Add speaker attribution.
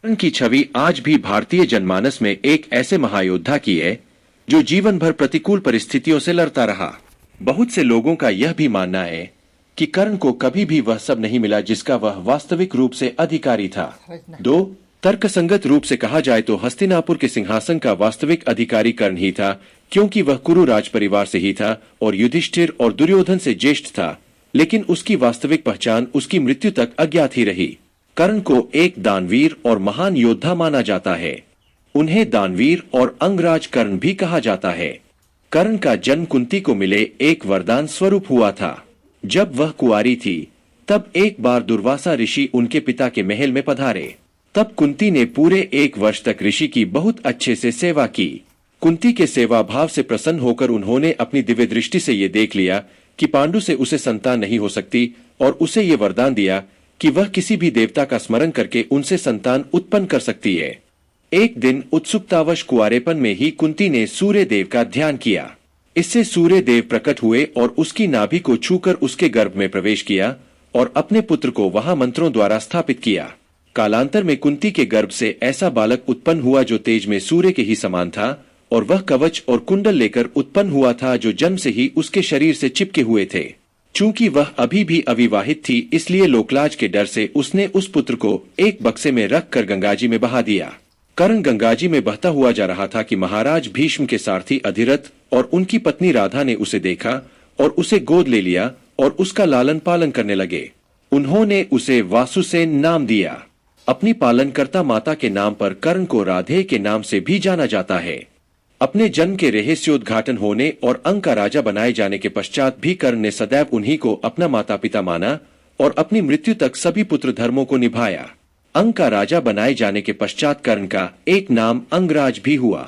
Speaker 1: कर्ण की छवि आज भी भारतीय जनमानस में एक ऐसे महायोद्धा की है जो जीवन भर प्रतिकूल परिस्थितियों से लड़ता रहा। बहुत से लोगों का यह भी मानना है कि कर्ण को कभी भी वह सब नहीं मिला जिसका वह वास्तविक रूप से अधिकारी था। दो तर्कसंगत रूप से कहा जाए तो हस्तिनापुर के सिंहासन का वास्तविक अधिकारी कर्ण ही था, क्योंकि वह कुरु राज परिवार से ही था और युधिष्ठिर और दुर्योधन से ज्येष्ठ था, लेकिन उसकी वास्तविक पहचान उसकी मृत्यु तक अज्ञात ही रही। कर्ण को एक दानवीर और महान योद्धा माना जाता है। उन्हें दानवीर और अंगराज कर्ण भी कहा जाता है। कर्ण का जन्म कुंती को मिले एक वरदान स्वरूप हुआ था। जब वह कुंवारी थी तब एक बार दुर्वासा ऋषि उनके पिता के महल में पधारे। तब कुंती ने पूरे 1 वर्ष तक ऋषि की बहुत अच्छे से सेवा की। कुंती के सेवा भाव से प्रसन्न होकर उन्होंने अपनी दिव्य दृष्टि से ये देख लिया कि पांडु से उसे संतान नहीं हो सकती और उसे ये वरदान दिया कि वह किसी भी देवता का स्मरण करके उनसे संतान उत्पन्न कर सकती है। एक दिन उत्सुकतावश कुंवारेपन में ही कुंती ने सूर्य देव का ध्यान किया। इससे सूर्य देव प्रकट हुए और उसकी नाभि को छूकर उसके गर्भ में प्रवेश किया और अपने पुत्र को वहां मंत्रों द्वारा स्थापित किया। कालांतर में कुंती के गर्भ से ऐसा बालक उत्पन्न हुआ जो तेज में सूर्य के ही समान था और वह कवच और कुंडल लेकर उत्पन्न हुआ था जो जन्म से ही उसके शरीर से चिपके हुए थे। चूंकि वह अभी भी अविवाहित थी, इसलिए लोकलाज के डर से उसने उस पुत्र को एक बक्से में रखकर गंगाजी में बहा दिया। कर्ण गंगाजी में बहता हुआ जा रहा था कि महाराज भीष्म के सारथी अधिरथ और उनकी पत्नी राधा ने उसे देखा और उसे गोद ले लिया और उसका लालन पालन करने लगे। उन्होंने उसे वासुसेन नाम दिया। अपनी पालनकर्ता माता के नाम पर कर्ण को राधे के नाम से भी जाना जाता है। अपने जन्म के रहस्योद्घाटन होने और अंक का राजा बनाए जाने के पश्चात भी कर्ण ने सदैव उन्हीं को अपना माता पिता माना और अपनी मृत्यु तक सभी पुत्र धर्मों को निभाया। अंक का राजा बनाए जाने के पश्चात कर्ण का एक नाम अंगराज भी हुआ।